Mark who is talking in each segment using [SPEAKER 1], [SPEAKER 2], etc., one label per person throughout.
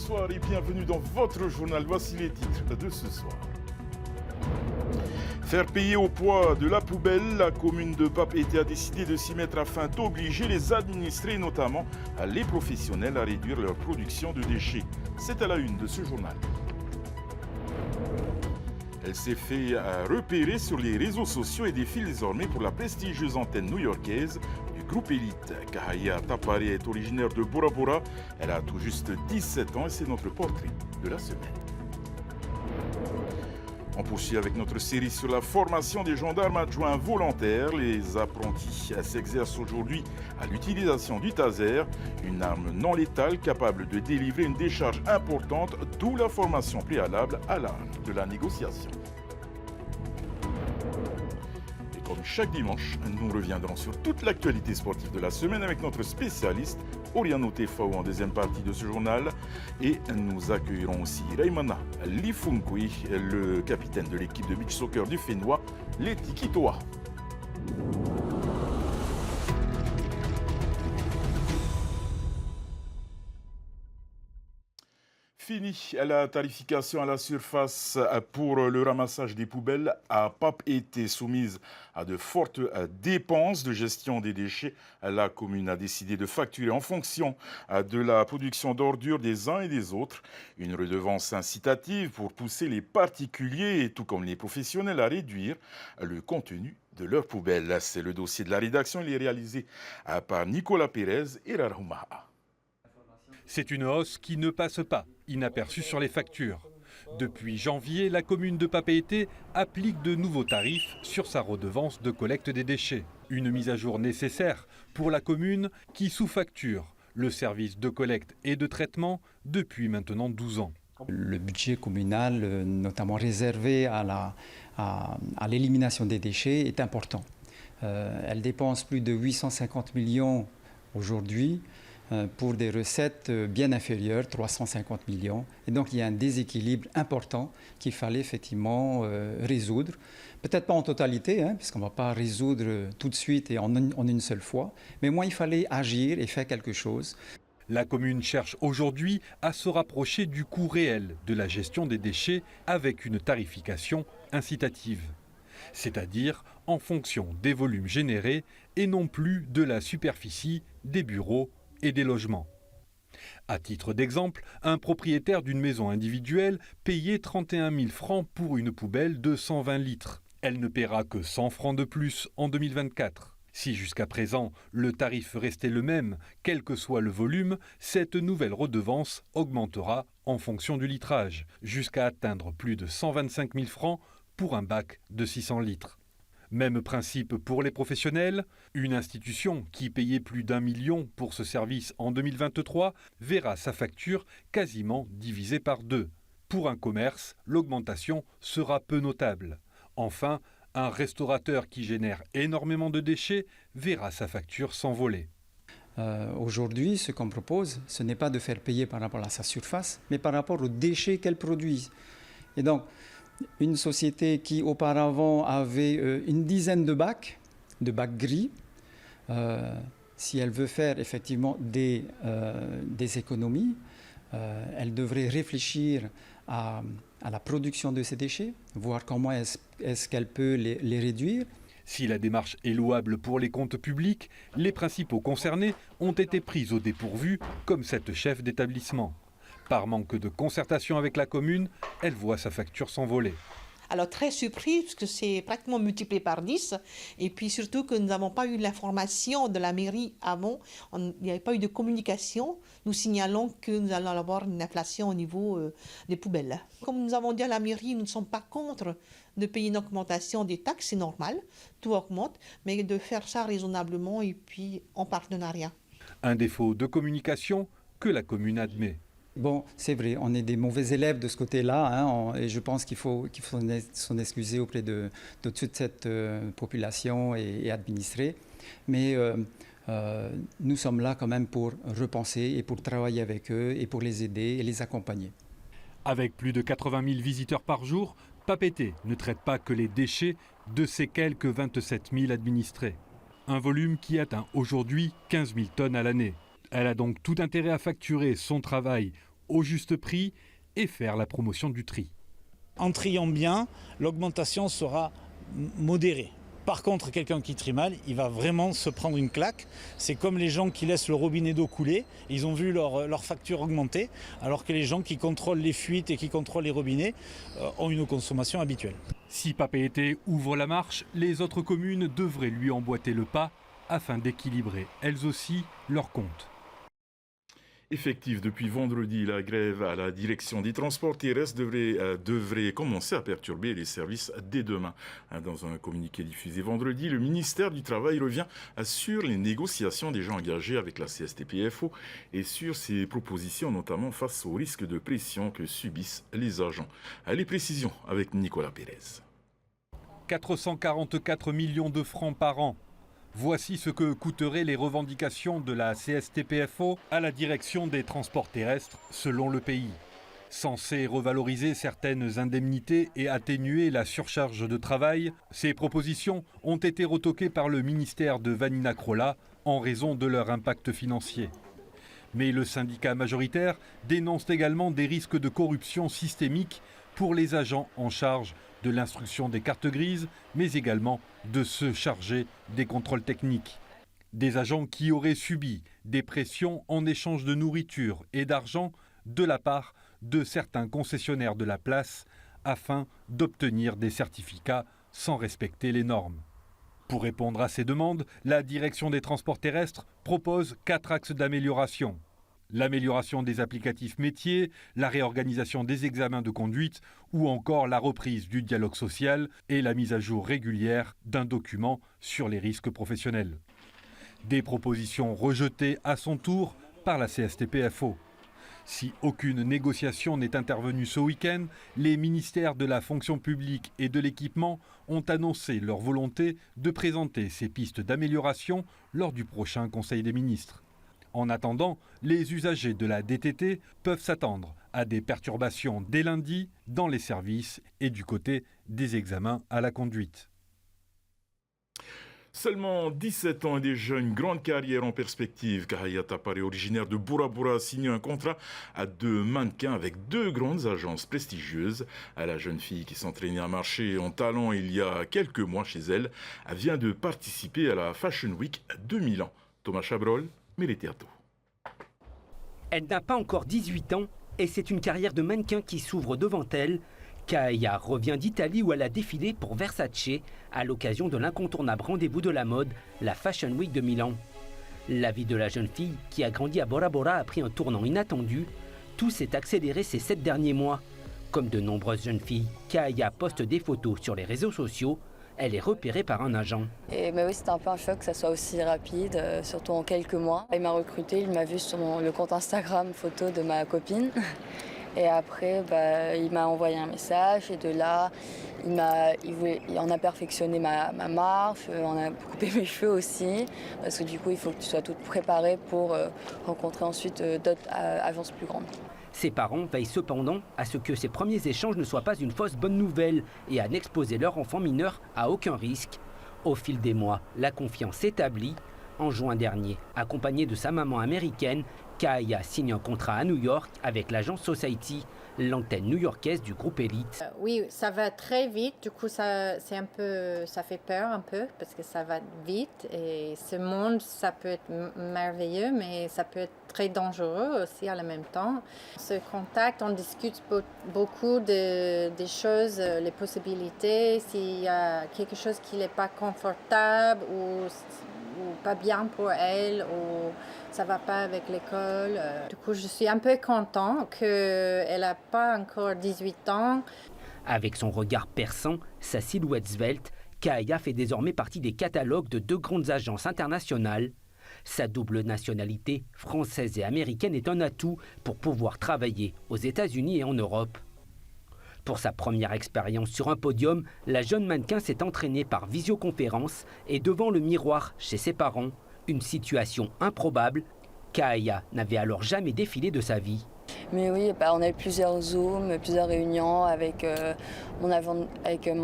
[SPEAKER 1] bonsoir et bienvenue dans votre journal. Voici les titres de ce soir. Faire payer au poids de la poubelle, la commune de Papeete a décidé de s'y mettre afin d'obliger les administrés, notamment les professionnels, à réduire leur production de déchets. C'est à la une de ce journal. Elle s'est fait repérer sur les réseaux sociaux et défile désormais pour la prestigieuse antenne new-yorkaise du groupe Elite. Kahaya Tapare est originaire de Bora Bora. Elle a tout juste 17 ans et c'est notre portrait de la semaine. On poursuit avec notre série sur la formation des gendarmes adjoints volontaires. Les apprentis s'exercent aujourd'hui à l'utilisation du taser, une arme non létale capable de délivrer une décharge importante, d'où la formation préalable à l'art de la négociation. Et comme chaque dimanche, nous reviendrons sur toute l'actualité sportive de la semaine avec notre spécialiste Oriano Tefao en deuxième partie de ce journal. Et nous accueillerons aussi Raimana Lifunkui, le capitaine de l'équipe de beach soccer du Fénois, les Tikitoa. Fini la tarification à la surface pour le ramassage des poubelles à Papeete, soumise à de fortes dépenses de gestion des déchets. La commune a décidé de facturer en fonction de la production d'ordures des uns et des autres. Une redevance incitative pour pousser les particuliers, tout comme les professionnels, à réduire le contenu de leurs poubelles. C'est le dossier de la rédaction. Il est réalisé par Nicolas Pérez et Rarhuma.
[SPEAKER 2] C'est une hausse qui ne passe pas inaperçue sur les factures. Depuis janvier, la commune de Papeete applique de nouveaux tarifs sur sa redevance de collecte des déchets. Une mise à jour nécessaire pour la commune qui sous-facture le service de collecte et de traitement depuis maintenant 12 ans.
[SPEAKER 3] Le budget communal, notamment réservé à l'élimination des déchets, est important. Elle dépense plus de 850 millions aujourd'hui, pour des recettes bien inférieures, 350 millions. Et donc il y a un déséquilibre important qu'il fallait effectivement résoudre. Peut-être pas en totalité, puisqu'on ne va pas résoudre tout de suite et en une seule fois. Mais moi, il fallait agir et faire quelque chose.
[SPEAKER 2] La commune cherche aujourd'hui à se rapprocher du coût réel de la gestion des déchets avec une tarification incitative. C'est-à-dire en fonction des volumes générés et non plus de la superficie des bureaux et des logements. À titre d'exemple, un propriétaire d'une maison individuelle payait 31 000 francs pour une poubelle de 120 litres. Elle ne paiera que 100 francs de plus en 2024. Si jusqu'à présent le tarif restait le même, quel que soit le volume, cette nouvelle redevance augmentera en fonction du litrage, jusqu'à atteindre plus de 125 000 francs pour un bac de 600 litres. Même principe pour les professionnels. Une institution qui payait plus d'1 million pour ce service en 2023 verra sa facture quasiment divisée par 2. Pour un commerce, l'augmentation sera peu notable. Enfin, un restaurateur qui génère énormément de déchets verra sa facture s'envoler.
[SPEAKER 3] Aujourd'hui, ce qu'on propose, ce n'est pas de faire payer par rapport à sa surface, mais par rapport aux déchets qu'elle produit. Et donc, une société qui auparavant avait une dizaine de bacs gris, si elle veut faire effectivement des économies, elle devrait réfléchir à la production de ces déchets, voir comment est-ce qu'elle peut les réduire.
[SPEAKER 2] Si la démarche est louable pour les comptes publics, les principaux concernés ont été pris au dépourvu, comme cette chef d'établissement. Par manque de concertation avec la commune, elle voit sa facture s'envoler.
[SPEAKER 4] Alors très surpris, parce que c'est pratiquement multiplié par 10. Et puis surtout que nous n'avons pas eu l'information de la mairie avant. Il n'y avait pas eu de communication. Nous signalons que nous allons avoir une inflation au niveau des poubelles. Comme nous avons dit à la mairie, nous ne sommes pas contre de payer une augmentation des taxes, c'est normal, tout augmente, mais de faire ça raisonnablement et puis en partenariat.
[SPEAKER 2] Un défaut de communication que la commune admet.
[SPEAKER 3] Bon, c'est vrai, on est des mauvais élèves de ce côté-là, et je pense qu'il faut s'en excuser auprès de toute cette population et administrés. Mais nous sommes là quand même pour repenser et pour travailler avec eux et pour les aider et les accompagner.
[SPEAKER 2] Avec plus de 80 000 visiteurs par jour, Papeete ne traite pas que les déchets de ses quelques 27 000 administrés. Un volume qui atteint aujourd'hui 15 000 tonnes à l'année. Elle a donc tout intérêt à facturer son travail au juste prix et faire la promotion du tri.
[SPEAKER 5] En triant bien, l'augmentation sera modérée. Par contre, quelqu'un qui trie mal, il va vraiment se prendre une claque. C'est comme les gens qui laissent le robinet d'eau couler. Ils ont vu leur facture augmenter, alors que les gens qui contrôlent les fuites et qui contrôlent les robinets ont une consommation habituelle.
[SPEAKER 2] Si Papeete ouvre la marche, les autres communes devraient lui emboîter le pas afin d'équilibrer elles aussi leurs comptes.
[SPEAKER 1] Effective depuis vendredi, la grève à la direction des transports terrestres devrait commencer à perturber les services dès demain. Dans un communiqué diffusé vendredi, le ministère du Travail revient sur les négociations déjà engagées avec la CSTPFO et sur ses propositions, notamment face au risque de pression que subissent les agents. Les précisions avec Nicolas Pérez.
[SPEAKER 2] 444 millions de francs par an. Voici ce que coûteraient les revendications de la CSTPFO à la direction des transports terrestres selon le pays. Censé revaloriser certaines indemnités et atténuer la surcharge de travail, ces propositions ont été retoquées par le ministère de Vanina Krölla en raison de leur impact financier. Mais le syndicat majoritaire dénonce également des risques de corruption systémique pour les agents en charge de l'instruction des cartes grises, mais également de se charger des contrôles techniques. Des agents qui auraient subi des pressions en échange de nourriture et d'argent de la part de certains concessionnaires de la place afin d'obtenir des certificats sans respecter les normes. Pour répondre à ces demandes, la direction des transports terrestres propose 4 axes d'amélioration. L'amélioration des applicatifs métiers, la réorganisation des examens de conduite ou encore la reprise du dialogue social et la mise à jour régulière d'un document sur les risques professionnels. Des propositions rejetées à son tour par la CSTPFO. Si aucune négociation n'est intervenue ce week-end, les ministères de la fonction publique et de l'équipement ont annoncé leur volonté de présenter ces pistes d'amélioration lors du prochain Conseil des ministres. En attendant, les usagers de la DTT peuvent s'attendre à des perturbations dès lundi dans les services et du côté des examens à la conduite.
[SPEAKER 1] Seulement 17 ans et déjà une grande carrière en perspective. Kahaya Tapare, originaire de Bura Bura, a signé un contrat de mannequin avec 2 grandes agences prestigieuses. La jeune fille qui s'entraînait à marcher en talons il y a quelques mois chez elle vient de participer à la Fashion Week de Milan. Thomas Chabrol, Mélétéato.
[SPEAKER 6] Elle n'a pas encore 18 ans et c'est une carrière de mannequin qui s'ouvre devant elle. Kahaya revient d'Italie où elle a défilé pour Versace à l'occasion de l'incontournable rendez-vous de la mode, la Fashion Week de Milan. La vie de la jeune fille, qui a grandi à Bora Bora, a pris un tournant inattendu. Tout s'est accéléré ces 7 derniers mois. Comme de nombreuses jeunes filles, Kahaya poste des photos sur les réseaux sociaux. Elle est repérée par un agent.
[SPEAKER 7] Mais oui, c'était un peu un choc que ça soit aussi rapide, surtout en quelques mois. Il m'a recruté, il m'a vu sur le compte Instagram photo de ma copine. Et après, il m'a envoyé un message et de là, on a perfectionné ma marche, on a coupé mes cheveux aussi, parce que du coup, il faut que tu sois toute préparée pour rencontrer ensuite d'autres agences plus grandes.
[SPEAKER 6] Ses parents veillent cependant à ce que ces premiers échanges ne soient pas une fausse bonne nouvelle et à n'exposer leur enfant mineur à aucun risque. Au fil des mois, la confiance s'établit. En juin dernier, accompagnée de sa maman américaine, Kahaya signe un contrat à New York avec l'agence Society, l'antenne new-yorkaise du groupe Elite.
[SPEAKER 8] Oui, ça va très vite. Du coup, ça fait peur un peu parce que ça va vite. Et ce monde, ça peut être merveilleux, mais ça peut être très dangereux aussi en même temps. On se contacte, on discute beaucoup des choses, les possibilités. S'il y a quelque chose qui n'est pas confortable ou pas bien pour elle ou ça va pas avec l'école. Du coup, je suis un peu contente qu'elle n'a pas encore 18 ans.
[SPEAKER 6] Avec son regard perçant, sa silhouette svelte, Kahaya fait désormais partie des catalogues de 2 grandes agences internationales. Sa double nationalité, française et américaine, est un atout pour pouvoir travailler aux États-Unis et en Europe. Pour sa première expérience sur un podium, la jeune mannequin s'est entraînée par visioconférence et devant le miroir chez ses parents. Une situation improbable. Kahaya n'avait alors jamais défilé de sa vie.
[SPEAKER 7] Mais oui, on a eu plusieurs Zooms, plusieurs réunions avec mon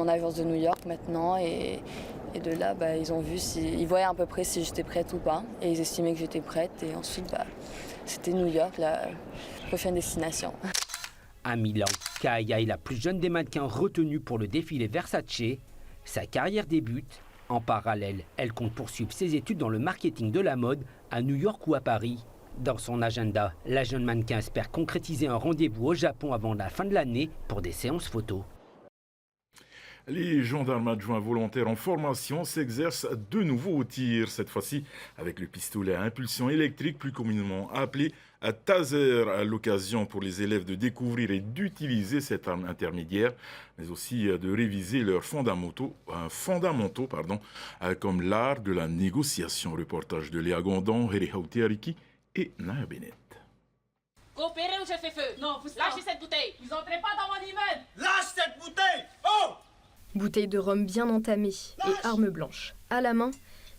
[SPEAKER 7] agence de New York maintenant. Et Et de là, ils ont vu, ils voyaient à peu près si j'étais prête ou pas. Et ils estimaient que j'étais prête. Et ensuite, c'était New York, la prochaine destination.
[SPEAKER 6] À Milan, Kaya est la plus jeune des mannequins retenus pour le défilé Versace. Sa carrière débute. En parallèle, elle compte poursuivre ses études dans le marketing de la mode à New York ou à Paris. Dans son agenda, la jeune mannequin espère concrétiser un rendez-vous au Japon avant la fin de l'année pour des séances photos.
[SPEAKER 1] Les gendarmes adjoints volontaires en formation s'exercent de nouveau au tir, cette fois-ci avec le pistolet à impulsion électrique, plus communément appelé taser, à l'occasion pour les élèves de découvrir et d'utiliser cette arme intermédiaire, mais aussi de réviser leurs fondamentaux, comme l'art de la négociation. Reportage de Léa Gondon, Heri Hautiariki et Naya Bennett.
[SPEAKER 9] Coopérez ou je fais feu. Non, lâchez cette bouteille. Vous entrez pas dans mon immeuble.
[SPEAKER 10] Lâche cette bouteille. Oh!
[SPEAKER 11] Bouteille de rhum bien entamée et arme blanche. À la main,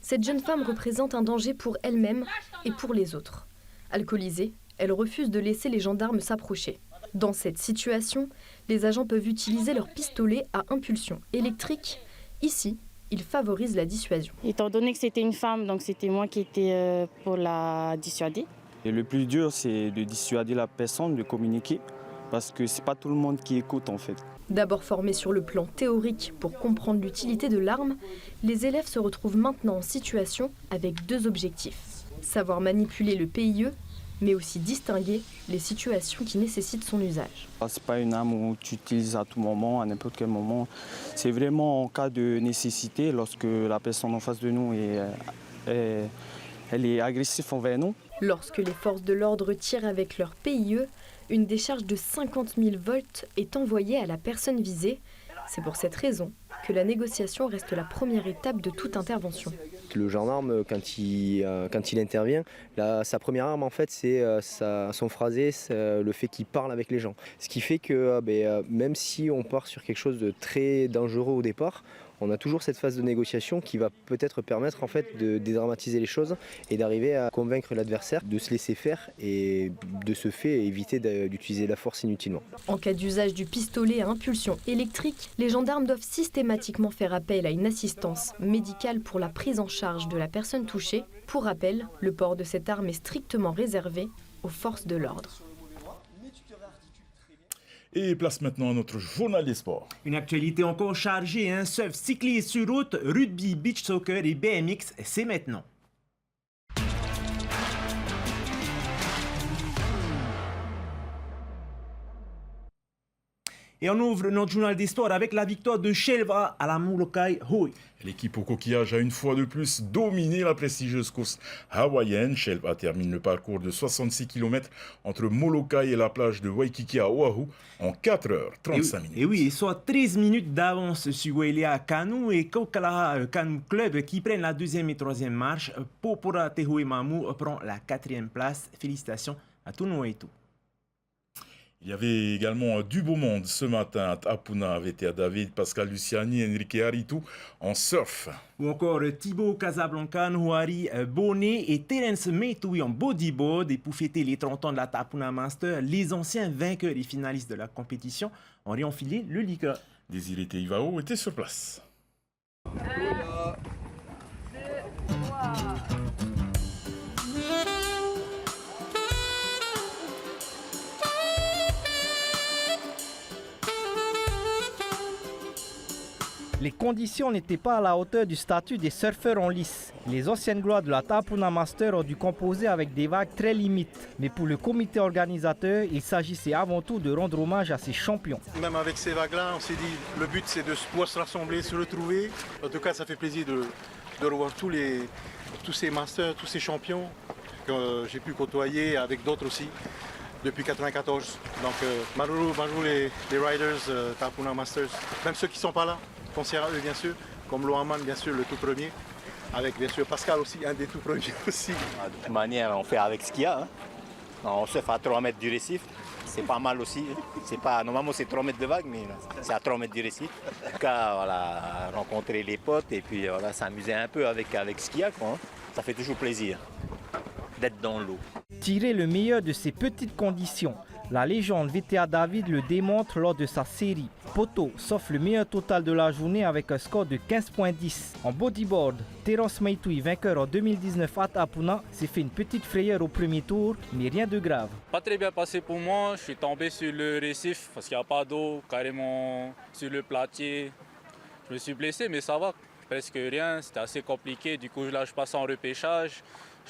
[SPEAKER 11] cette jeune femme représente un danger pour elle-même et pour les autres. Alcoolisée, elle refuse de laisser les gendarmes s'approcher. Dans cette situation, les agents peuvent utiliser leur pistolet à impulsion électrique. Ici, ils favorisent la dissuasion.
[SPEAKER 12] Étant donné que c'était une femme, donc c'était moi qui étais pour la dissuader.
[SPEAKER 13] Et le plus dur, c'est de dissuader la personne de communiquer, parce que c'est pas tout le monde qui écoute en fait.
[SPEAKER 11] D'abord formés sur le plan théorique pour comprendre l'utilité de l'arme, les élèves se retrouvent maintenant en situation avec deux objectifs. Savoir manipuler le PIE, mais aussi distinguer les situations qui nécessitent son usage.
[SPEAKER 13] Ce n'est pas une arme où tu utilises à tout moment, à n'importe quel moment. C'est vraiment en cas de nécessité, lorsque la personne en face de nous elle est agressive envers nous.
[SPEAKER 11] Lorsque les forces de l'ordre tirent avec leur PIE, une décharge de 50 000 volts est envoyée à la personne visée. C'est pour cette raison que la négociation reste la première étape de toute intervention.
[SPEAKER 14] Le gendarme, quand il intervient, sa première arme, en fait, c'est son phrasé, le fait qu'il parle avec les gens. Ce qui fait que même si on part sur quelque chose de très dangereux au départ, on a toujours cette phase de négociation qui va peut-être permettre en fait de dédramatiser les choses et d'arriver à convaincre l'adversaire de se laisser faire et de ce fait éviter d'utiliser la force inutilement.
[SPEAKER 11] En cas d'usage du pistolet à impulsion électrique, les gendarmes doivent systématiquement faire appel à une assistance médicale pour la prise en charge de la personne touchée. Pour rappel, le port de cette arme est strictement réservé aux forces de l'ordre.
[SPEAKER 1] Et place maintenant à notre journal des sports.
[SPEAKER 10] Une actualité encore chargée, surf, cyclisme sur route, rugby, beach soccer et BMX, c'est maintenant. Et on ouvre notre journal des sports avec la victoire de Shelva à la Molokai Hoi.
[SPEAKER 1] L'équipe au coquillage a une fois de plus dominé la prestigieuse course hawaïenne. Shelva termine le parcours de 66 km entre Molokai et la plage de Waikiki à Oahu en 4h35 minutes.
[SPEAKER 10] Et oui, soit 13 minutes d'avance sur Wailea Canoe et Kaukalaha Canoe Club qui prennent la deuxième et troisième marche. Popora Tehoe Mamu prend la 4e place. Félicitations à tous nos et tout.
[SPEAKER 1] Il y avait également du beau monde ce matin à Tapuna, VTA David, Pascal Luciani, Enrique Haritu en surf.
[SPEAKER 10] Ou encore Thibaut Casablanca, Nouari Bonnet et Terence Metoui en bodyboard. Et pour fêter les 30 ans de la Tapuna Master, les anciens vainqueurs et finalistes de la compétition ont réenfilé le liqueur.
[SPEAKER 1] Désiré Teivao était sur place.
[SPEAKER 15] 1, 2, 3.
[SPEAKER 16] Les conditions n'étaient pas à la hauteur du statut des surfeurs en lice. Les anciennes gloires de la Tapuna Master ont dû composer avec des vagues très limites. Mais pour le comité organisateur, il s'agissait avant tout de rendre hommage à ces champions.
[SPEAKER 17] Même avec ces vagues-là, on s'est dit le but c'est de pouvoir se rassembler, se retrouver. En tout cas, ça fait plaisir de revoir tous ces masters, tous ces champions que j'ai pu côtoyer avec d'autres aussi depuis 1994. Donc, Maruru, les riders Tapuna Masters, même ceux qui ne sont pas là. Penser à eux bien sûr, comme Lohaman bien sûr le tout premier, avec bien sûr Pascal aussi, un des tout premiers aussi.
[SPEAKER 18] De toute manière on fait avec ce qu'il y a, on surfe à 3 mètres du récif, c'est pas mal aussi, normalement c'est 3 mètres de vague mais c'est à 3 mètres du récif. En tout cas voilà, rencontrer les potes et puis voilà, s'amuser un peu avec ce qu'il y a quoi, ça fait toujours plaisir d'être dans l'eau.
[SPEAKER 16] Tirer le meilleur de ces petites conditions. La légende VTA David le démontre lors de sa série. Poto s'offre le meilleur total de la journée avec un score de 15,10. En bodyboard, Terence Meitoui, vainqueur en 2019 à Tapuna, s'est fait une petite frayeur au premier tour, mais rien de grave.
[SPEAKER 19] Pas très bien passé pour moi, je suis tombé sur le récif parce qu'il n'y a pas d'eau, carrément sur le platier. Je me suis blessé mais ça va, presque rien, c'était assez compliqué. Du coup là je passe en repêchage,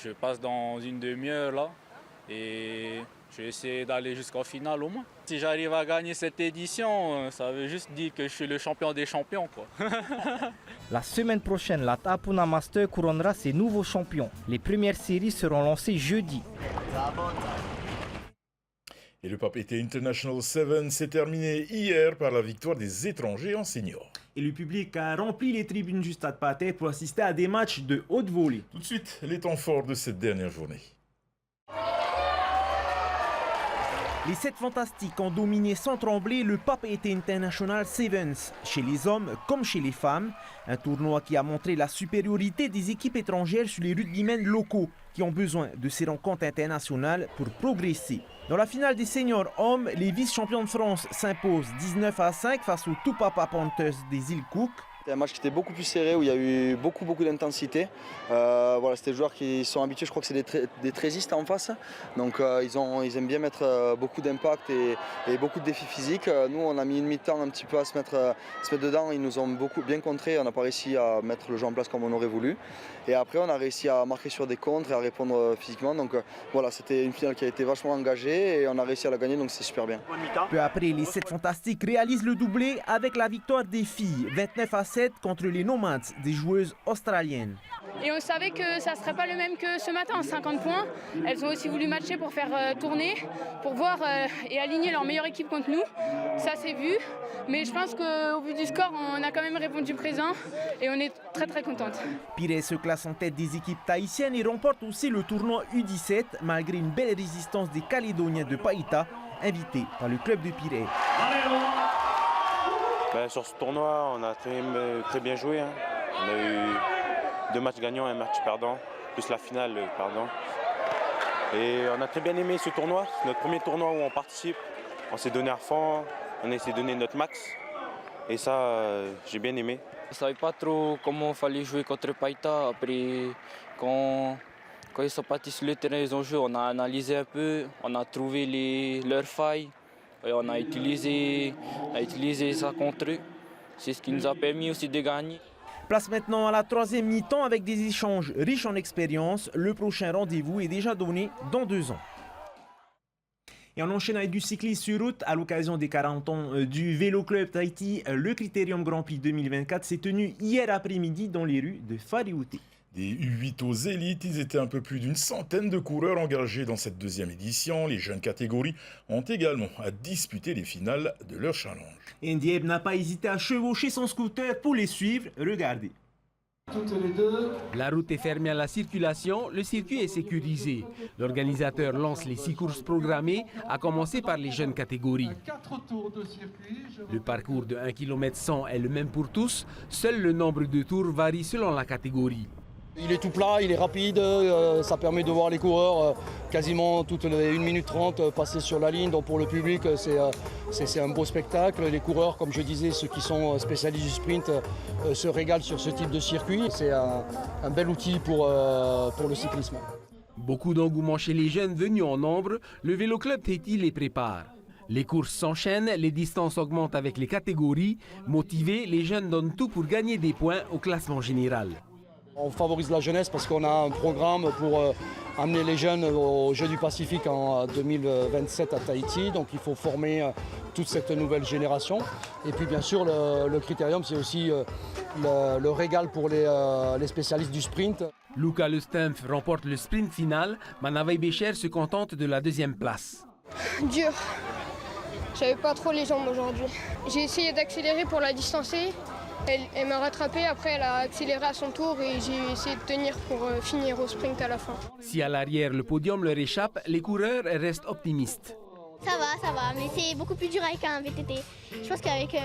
[SPEAKER 19] je passe dans une demi-heure là et je vais essayer d'aller jusqu'au final au moins. Si j'arrive à gagner cette édition, ça veut juste dire que je suis le champion des champions, quoi.
[SPEAKER 16] La semaine prochaine, la Tapuna Master couronnera ses nouveaux champions. Les premières séries seront lancées jeudi.
[SPEAKER 1] Et le Pape Été International 7 s'est terminé hier par la victoire des étrangers en senior.
[SPEAKER 10] Et le public a rempli les tribunes du Stade Pathé pour assister à des matchs de haute volée.
[SPEAKER 1] Tout de suite, les temps forts de cette dernière journée.
[SPEAKER 10] Les 7 fantastiques ont dominé sans trembler le Pape Été International Sevens, chez les hommes comme chez les femmes. Un tournoi qui a montré la supériorité des équipes étrangères sur les rugbymen locaux qui ont besoin de ces rencontres internationales pour progresser. Dans la finale des seniors hommes, les vice-champions de France s'imposent 19-5 face aux Tupapa Panthers des îles Cook.
[SPEAKER 20] C'était un match qui était beaucoup plus serré, où il y a eu beaucoup d'intensité. Voilà, c'était des joueurs qui sont habitués, je crois que c'est des trésistes en face. Donc ils aiment bien mettre beaucoup d'impact et beaucoup de défis physiques. Nous, on a mis une mi-temps un petit peu à se mettre dedans. Ils nous ont bien contrés. On n'a pas réussi à mettre le jeu en place comme on aurait voulu. Et après, on a réussi à marquer sur des contres et à répondre physiquement. Donc voilà, c'était une finale qui a été vachement engagée et on a réussi à la gagner, donc c'est super bien.
[SPEAKER 10] Peu après, les 7 fantastiques réalisent le doublé avec la victoire des filles, 29-7 contre les Nomads, des joueuses australiennes.
[SPEAKER 21] Et on savait que ça ne serait pas le même que ce matin, 50 points. Elles ont aussi voulu matcher pour faire tourner, pour voir et aligner leur meilleure équipe contre nous. Ça s'est vu, mais je pense qu'au vu du score, on a quand même répondu présent et on est très contente.
[SPEAKER 10] Pirée se classe en tête des équipes tahitiennes et remporte aussi le tournoi U17 malgré une belle résistance des Calédoniens de Païta, invités par le club de Pirée.
[SPEAKER 22] Sur ce tournoi, on a très bien joué. On a eu 2 matchs gagnants et un match perdant, plus la finale perdant. Et on a très bien aimé ce tournoi. C'est notre premier tournoi où on participe. On s'est donné à fond, on a essayé de donner notre max. Et ça, j'ai bien aimé.
[SPEAKER 23] Je ne savais pas trop comment il fallait jouer contre Païta. Après, quand ils sont partis sur le terrain, ils ont joué, on a analysé un peu, on a trouvé leurs failles. Et on a utilisé ça contre eux. C'est ce qui nous a permis aussi de gagner.
[SPEAKER 10] Place maintenant à la 3e mi-temps avec des échanges riches en expérience. Le prochain rendez-vous est déjà donné dans 2 ans. Et on enchaîne avec du cyclisme sur route. À l'occasion des 40 ans du Vélo Club Tahiti, le Critérium Grand Prix 2024 s'est tenu hier après-midi dans les rues de Fariouté.
[SPEAKER 1] Des U8 aux élites, ils étaient un peu plus d'une centaine de coureurs engagés dans cette 2e édition. Les jeunes catégories ont également à disputer les finales de leur challenge.
[SPEAKER 10] Ndiaye n'a pas hésité à chevaucher son scooter pour les suivre. Regardez.
[SPEAKER 24] Toutes les deux.
[SPEAKER 25] La route est fermée à la circulation, le circuit est sécurisé. L'organisateur lance les 6 courses programmées, à commencer par les jeunes catégories.
[SPEAKER 24] 4 tours de circuit.
[SPEAKER 25] Le parcours de 1 km 100 est le même pour tous, seul le nombre de tours varie selon la catégorie.
[SPEAKER 26] Il est tout plat, il est rapide, ça permet de voir les coureurs quasiment toutes les 1 minute 30 passer sur la ligne. Donc pour le public, c'est un beau spectacle. Les coureurs, comme je disais, ceux qui sont spécialistes du sprint, se régalent sur ce type de circuit. C'est un bel outil pour le cyclisme.
[SPEAKER 25] Beaucoup d'engouement chez les jeunes venus en nombre, le Vélo Club Tahiti les prépare. Les courses s'enchaînent, les distances augmentent avec les catégories. Motivés, les jeunes donnent tout pour gagner des points au classement général.
[SPEAKER 26] On favorise la jeunesse parce qu'on a un programme pour amener les jeunes aux Jeux du Pacifique en 2027 à Tahiti. Donc il faut former toute cette nouvelle génération. Et puis bien sûr, le critérium, c'est aussi le régal pour les spécialistes du sprint.
[SPEAKER 25] Luca Lustemf remporte le sprint final. Manavai Becher se contente de la 2e place.
[SPEAKER 27] Dur. J'avais pas trop les jambes aujourd'hui. J'ai essayé d'accélérer pour la distancer. Elle m'a rattrapé, après elle a accéléré à son tour et j'ai essayé de tenir pour finir au sprint à la fin.
[SPEAKER 25] Si à l'arrière le podium leur échappe, les coureurs restent optimistes.
[SPEAKER 28] Ça va, mais c'est beaucoup plus dur avec un VTT. Je pense qu'avec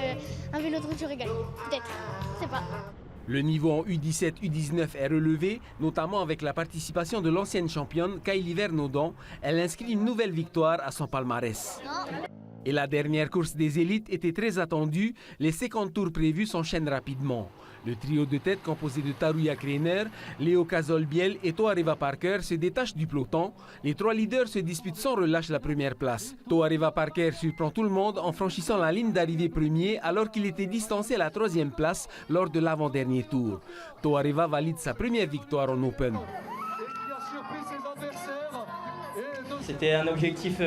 [SPEAKER 28] un vélo de route j'aurais gagné, peut-être, je sais pas.
[SPEAKER 25] Le niveau en U17, U19 est relevé, notamment avec la participation de l'ancienne championne Kylie Vernodon. Elle inscrit une nouvelle victoire à son palmarès. Et la dernière course des élites était très attendue. Les 50 tours prévus s'enchaînent rapidement. Le trio de tête composé de Tarouya Kreiner, Léo Cazolbiel et Toareva Parker se détache du peloton. Les trois leaders se disputent sans relâche la première place. Toareva Parker surprend tout le monde en franchissant la ligne d'arrivée premier alors qu'il était distancé à la troisième place lors de l'avant-dernier tour. Toareva valide sa première victoire en Open.
[SPEAKER 2] C'était un objectif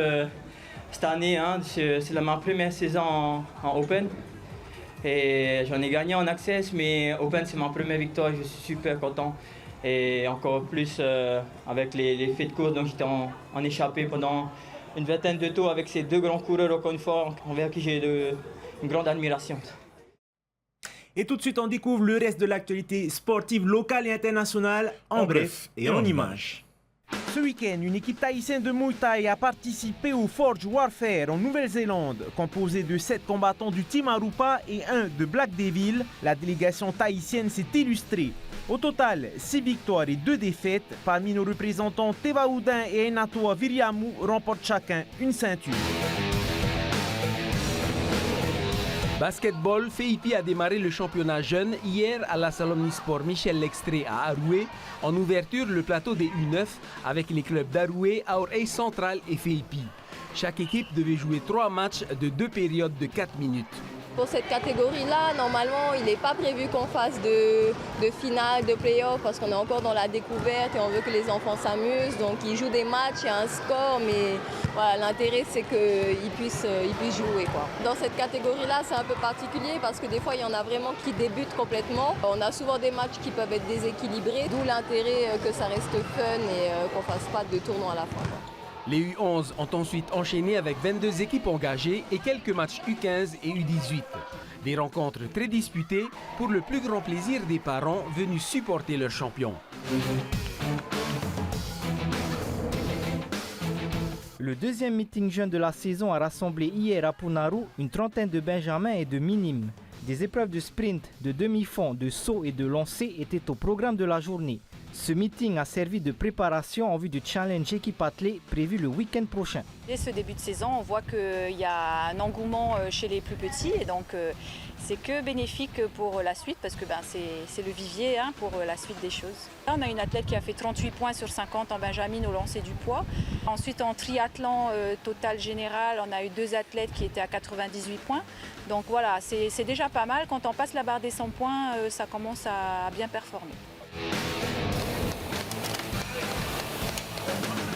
[SPEAKER 2] cette année, hein, c'est ma première saison en Open. Et j'en ai gagné en Access, mais Open c'est ma première victoire, je suis super content. Et encore plus avec les faits de course, donc j'étais en échappée pendant une vingtaine de tours avec ces deux grands coureurs encore une fois, envers qui j'ai une grande admiration.
[SPEAKER 10] Et tout de suite, on découvre le reste de l'actualité sportive locale et internationale en bref et en images. Ce week-end, une équipe tahitienne de Muay Thai a participé au Forge Warfare en Nouvelle-Zélande. Composée de 7 combattants du Team Arupa et 1 de Black Devil, la délégation tahitienne s'est illustrée. Au total, 6 victoires et 2 défaites. Parmi nos représentants, Teva Oudin et Enatoa Viriamu remportent chacun une ceinture.
[SPEAKER 25] Basketball, FEIPI a démarré le championnat jeune hier à la salle omnisport Michel Lextré à Aroué. En ouverture, le plateau des U9 avec les clubs d'Aroué, Aurey Central et FEIPI. Chaque équipe devait jouer 3 matchs de 2 périodes de 4 minutes.
[SPEAKER 3] Pour cette catégorie-là, normalement, il n'est pas prévu qu'on fasse de finale, de play-off, parce qu'on est encore dans la découverte et on veut que les enfants s'amusent. Donc ils jouent des matchs, il y a un score, mais voilà, l'intérêt c'est qu'ils puissent jouer, quoi. Dans cette catégorie-là, c'est un peu particulier parce que des fois, il y en a vraiment qui débutent complètement. On a souvent des matchs qui peuvent être déséquilibrés, d'où l'intérêt que ça reste fun et qu'on ne fasse pas de tournoi à la fin, quoi.
[SPEAKER 25] Les U11 ont ensuite enchaîné avec 22 équipes engagées et quelques matchs U15 et U18. Des rencontres très disputées pour le plus grand plaisir des parents venus supporter leurs champions.
[SPEAKER 16] Le deuxième meeting jeune de la saison a rassemblé hier à Punaru une trentaine de benjamins et de minimes. Des épreuves de sprint, de demi-fond, de saut et de lancer étaient au programme de la journée. Ce meeting a servi de préparation en vue du challenge équipe athlée prévu le week-end prochain.
[SPEAKER 4] Dès ce début de saison, on voit qu'il y a un engouement chez les plus petits et donc c'est que bénéfique pour la suite parce que c'est le vivier pour la suite des choses. Là, on a une athlète qui a fait 38 points sur 50 en benjamin au lancer du poids. Ensuite en triathlon total général, on a eu 2 athlètes qui étaient à 98 points. Donc voilà, c'est déjà pas mal. Quand on passe la barre des 100 points, ça commence à bien performer.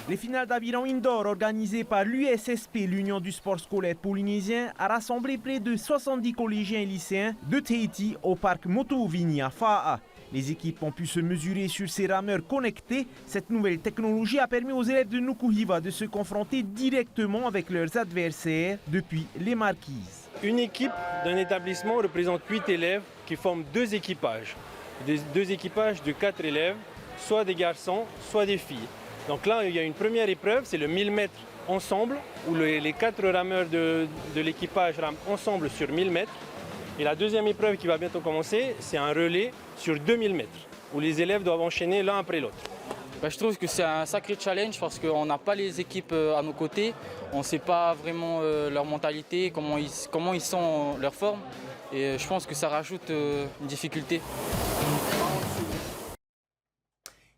[SPEAKER 10] Les finales d'aviron indoor organisées par l'USSP, l'Union du sport scolaire polynésien, a rassemblé près de 70 collégiens et lycéens de Tahiti au parc Motovini à Fa'a. Les équipes ont pu se mesurer sur ces rameurs connectés. Cette nouvelle technologie a permis aux élèves de Nukuhiva de se confronter directement avec leurs adversaires depuis les marquises.
[SPEAKER 5] Une équipe d'un établissement représente 8 élèves qui forment 2 équipages. 2 équipages de 4 élèves, soit des garçons, soit des filles. Donc là, il y a une première épreuve, c'est le 1000 mètres ensemble, où les 4 rameurs de l'équipage rament ensemble sur 1000 mètres. Et la deuxième épreuve qui va bientôt commencer, c'est un relais sur 2000 mètres, où les élèves doivent enchaîner l'un après l'autre.
[SPEAKER 23] Je trouve que c'est un sacré challenge parce qu'on n'a pas les équipes à nos côtés. On ne sait pas vraiment leur mentalité, comment ils sont, leur forme. Et je pense que ça rajoute une difficulté.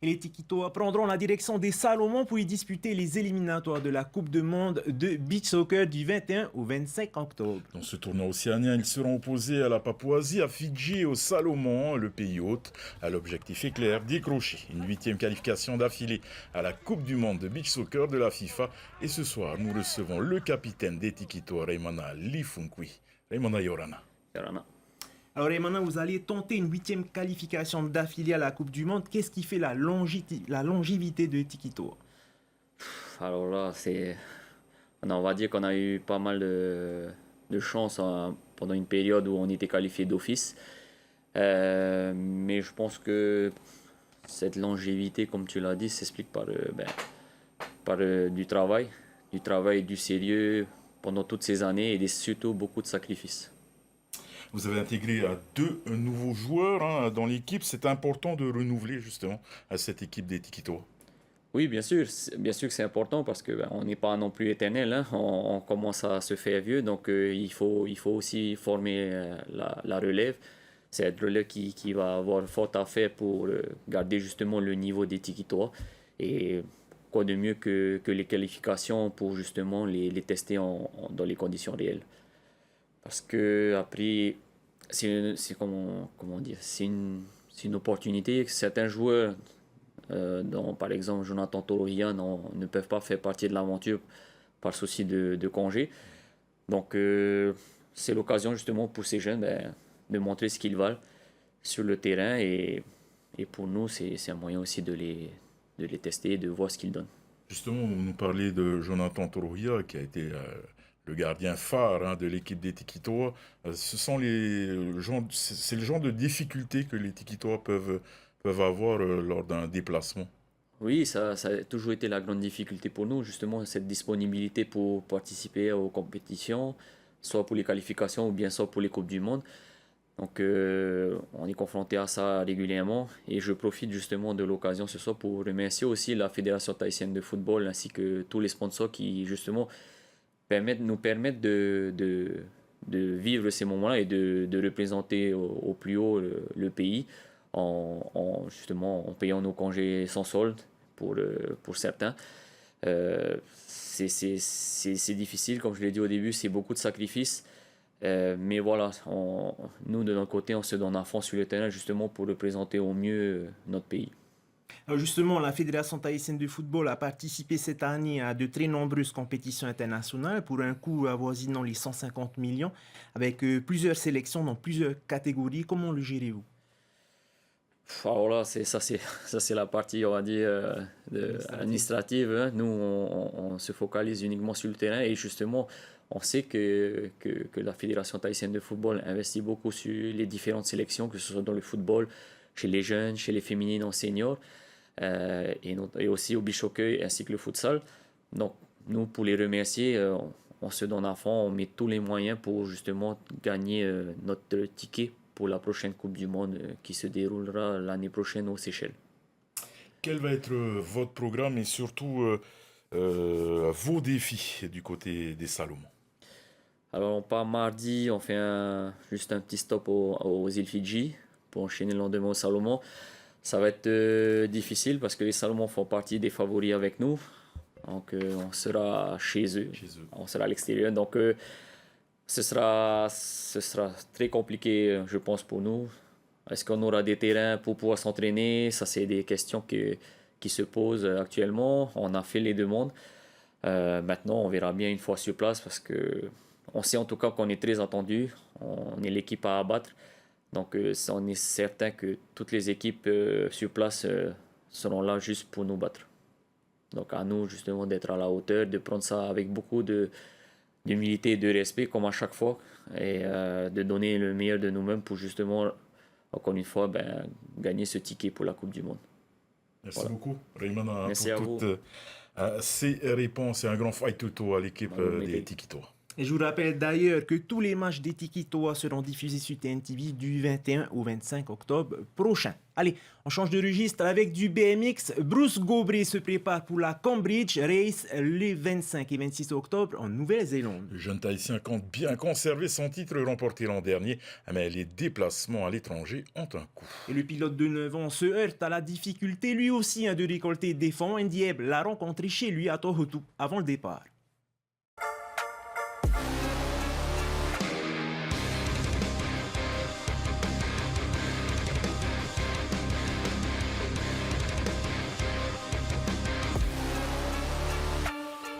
[SPEAKER 10] Et les Tikitoa prendront la direction des Salomon pour y disputer les éliminatoires de la Coupe du Monde de Beach Soccer du 21 au 25 octobre.
[SPEAKER 1] Dans ce tournoi océanien, ils seront opposés à la Papouasie, à Fidji et aux Salomon, le pays hôte. L'objectif est clair, décrocher une 8e qualification d'affilée à la Coupe du Monde de Beach Soccer de la FIFA. Et ce soir, nous recevons le capitaine des Tikitoa, Raimana Lifunkui. Raimana Yorana.
[SPEAKER 10] Alors Raimana, vous allez tenter une 8e qualification d'affilée à la Coupe du Monde. Qu'est-ce qui fait la longévité de Tikitoa?
[SPEAKER 6] Alors là, on va dire qu'on a eu pas mal de chance pendant une période où on était qualifié d'office. Mais je pense que cette longévité, comme tu l'as dit, s'explique par du travail et du sérieux pendant toutes ces années et surtout beaucoup de sacrifices.
[SPEAKER 1] Vous avez intégré 2 nouveaux joueurs dans l'équipe. C'est important de renouveler justement cette équipe des Tikitoa.
[SPEAKER 6] Oui, bien sûr que c'est important parce qu'on n'est pas non plus éternel, hein. On commence à se faire vieux, donc il faut aussi former la relève. C'est la relève qui va avoir fort à faire pour garder justement le niveau des Tikitois. Et quoi de mieux que les qualifications pour justement les tester dans les conditions réelles. Parce que après, c'est comment dire, c'est une opportunité. Certains joueurs, par exemple Jonathan Toroya, ne peuvent pas faire partie de l'aventure par souci de congé. Donc c'est l'occasion justement pour ces jeunes de montrer ce qu'ils valent sur le terrain et pour nous c'est un moyen aussi de les tester et de voir ce qu'ils donnent.
[SPEAKER 1] Justement, vous nous parlez de Jonathan Toroya qui a été le gardien phare de l'équipe des Tikitois. C'est le genre de difficultés que les Tikitois peuvent avoir lors d'un déplacement.
[SPEAKER 6] Oui, ça a toujours été la grande difficulté pour nous, justement, cette disponibilité pour participer aux compétitions, soit pour les qualifications ou bien soit pour les Coupes du Monde. Donc, on est confronté à ça régulièrement et je profite justement de l'occasion ce soir pour remercier aussi la Fédération thaïsienne de football ainsi que tous les sponsors qui, justement, nous permettent de vivre ces moments-là et de représenter au plus haut le pays justement en payant nos congés sans solde pour certains. C'est difficile, comme je l'ai dit au début, c'est beaucoup de sacrifices. Mais voilà, nous de notre côté, on se donne à fond sur le terrain justement pour représenter au mieux notre pays.
[SPEAKER 10] Alors justement, la Fédération thaïsienne de football a participé cette année à de très nombreuses compétitions internationales pour un coût avoisinant les 150 millions avec plusieurs sélections dans plusieurs catégories. Comment le gérez-vous?
[SPEAKER 6] Alors là, ça c'est la partie, on va dire, administrative. Hein. Nous, on se focalise uniquement sur le terrain et justement, on sait que la Fédération thaïsienne de football investit beaucoup sur les différentes sélections, que ce soit dans le football, chez les jeunes, chez les féminines en senior, et aussi au beach hockey ainsi que le futsal. Donc, nous, pour les remercier, on se donne à fond, on met tous les moyens pour justement gagner notre ticket pour la prochaine Coupe du Monde qui se déroulera l'année prochaine aux Seychelles.
[SPEAKER 1] Quel va être votre programme et surtout vos défis du côté des Salomon?
[SPEAKER 6] Alors on part mardi, on fait juste un petit stop aux îles Fidji pour enchaîner le lendemain aux Salomon. Ça va être difficile parce que les Salomon font partie des favoris avec nous. Donc on sera chez eux. On sera à l'extérieur. Donc ce sera très compliqué, je pense, pour nous. Est-ce qu'on aura des terrains pour pouvoir s'entraîner? Ça, c'est des questions qui se posent actuellement. On a fait les demandes. Maintenant, on verra bien une fois sur place parce qu'on sait en tout cas qu'on est très attendu. On est l'équipe à abattre. Donc, on est certain que toutes les équipes sur place seront là juste pour nous battre. Donc, à nous, justement, d'être à la hauteur, de prendre ça avec beaucoup d'humilité et de respect, comme à chaque fois, et de donner le meilleur de nous-mêmes pour justement, encore une fois, gagner ce ticket pour la Coupe du Monde.
[SPEAKER 1] Merci beaucoup, Raymond,
[SPEAKER 6] Merci
[SPEAKER 1] pour toutes ces réponses et un grand fight tuto à l'équipe des Tikitois.
[SPEAKER 10] Et je vous rappelle d'ailleurs que tous les matchs des Tikitois seront diffusés sur TNTV du 21 au 25 octobre prochain. Allez, on change de registre avec du BMX. Bruce Gaubrey se prépare pour la Cambridge Race les 25 et 26 octobre en Nouvelle-Zélande.
[SPEAKER 1] Le jeune Tahitien compte bien conserver son titre remporté l'an dernier, mais les déplacements à l'étranger ont un coût.
[SPEAKER 10] Et le pilote de 9 ans se heurte à la difficulté lui aussi de récolter des fonds. Ndieb l'a rencontré chez lui à Tohotu avant le départ.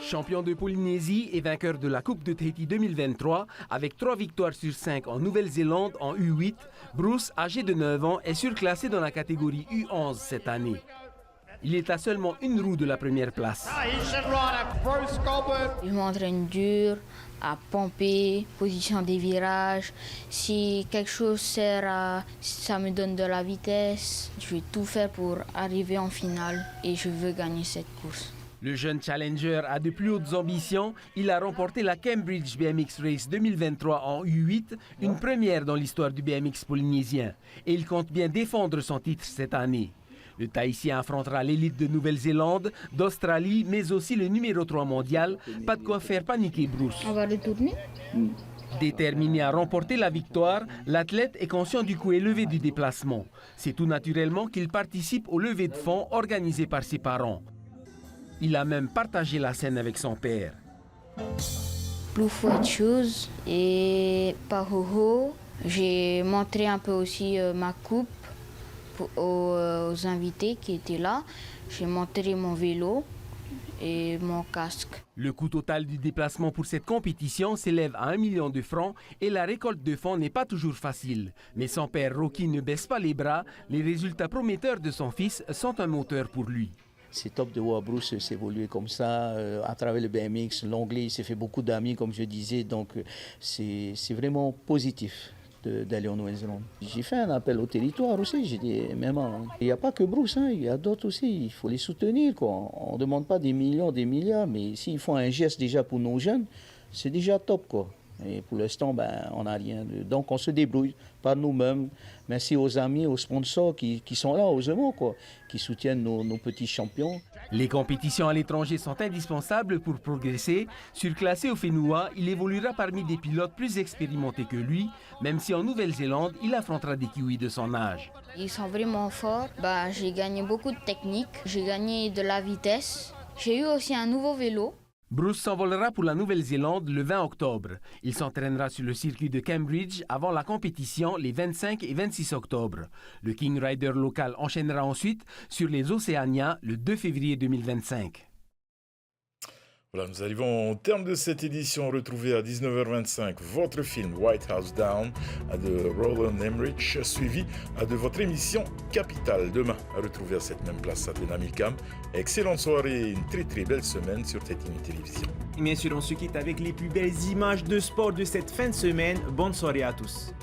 [SPEAKER 25] Champion de Polynésie et vainqueur de la Coupe de Tahiti 2023, avec 3 victoires sur 5 en Nouvelle-Zélande en U8, Bruce, âgé de 9 ans, est surclassé dans la catégorie U11 cette année. Il est à seulement une roue de la première place.
[SPEAKER 7] Je m'entraîne dur, à pomper, position des virages. Si quelque chose ça me donne de la vitesse, je vais tout faire pour arriver en finale et je veux gagner cette course.
[SPEAKER 25] Le jeune challenger a de plus hautes ambitions. Il a remporté la Cambridge BMX Race 2023 en U8, une première dans l'histoire du BMX polynésien. Et il compte bien défendre son titre cette année. Le Tahitien affrontera l'élite de Nouvelle-Zélande, d'Australie, mais aussi le numéro 3 mondial. Pas de quoi faire paniquer Bruce.
[SPEAKER 7] On va retourner.
[SPEAKER 25] Déterminé à remporter la victoire, l'athlète est conscient du coût élevé du déplacement. C'est tout naturellement qu'il participe au levée de fonds organisé par ses parents. Il a même partagé la scène avec son père.
[SPEAKER 7] Blue White Shoes et Pahoho. J'ai montré un peu aussi ma coupe aux invités qui étaient là. J'ai montré mon vélo et mon casque.
[SPEAKER 25] Le coût total du déplacement pour cette compétition s'élève à 1 million de francs et la récolte de fonds n'est pas toujours facile. Mais son père Rocky ne baisse pas les bras. Les résultats prometteurs de son fils sont un moteur pour lui.
[SPEAKER 8] C'est top de voir Bruce s'évoluer comme ça à travers le BMX. L'anglais, il s'est fait beaucoup d'amis, comme je disais, donc c'est vraiment positif d'aller en Nouvelle-Zélande. J'ai fait un appel au territoire aussi, j'ai dit, même, il n'y a pas que Bruce, il y a d'autres aussi, il faut les soutenir, quoi. On ne demande pas des millions, des milliards, mais s'ils font un geste déjà pour nos jeunes, c'est déjà top, quoi. Et pour l'instant, on n'a rien. Donc on se débrouille par nous-mêmes. Merci aux amis, aux sponsors qui sont là, heureusement, quoi, qui soutiennent nos petits champions.
[SPEAKER 25] Les compétitions à l'étranger sont indispensables pour progresser. Surclassé au Fénoua, il évoluera parmi des pilotes plus expérimentés que lui, même si en Nouvelle-Zélande, il affrontera des kiwis de son âge.
[SPEAKER 7] Ils sont vraiment forts. J'ai gagné beaucoup de technique, j'ai gagné de la vitesse. J'ai eu aussi un nouveau vélo.
[SPEAKER 25] Bruce s'envolera pour la Nouvelle-Zélande le 20 octobre. Il s'entraînera sur le circuit de Cambridge avant la compétition les 25 et 26 octobre. Le King Rider local enchaînera ensuite sur les Océanias le 2 février 2025.
[SPEAKER 1] Voilà, nous arrivons au terme de cette édition. Retrouvez à 19h25 votre film White House Down de Roland Emmerich, suivi de votre émission Capitale. Demain, à retrouver à cette même place à Tenamilcam. Excellente soirée et une très très belle semaine sur Tétini Télévision.
[SPEAKER 10] Et bien sûr, on se quitte avec les plus belles images de sport de cette fin de semaine. Bonne soirée à tous.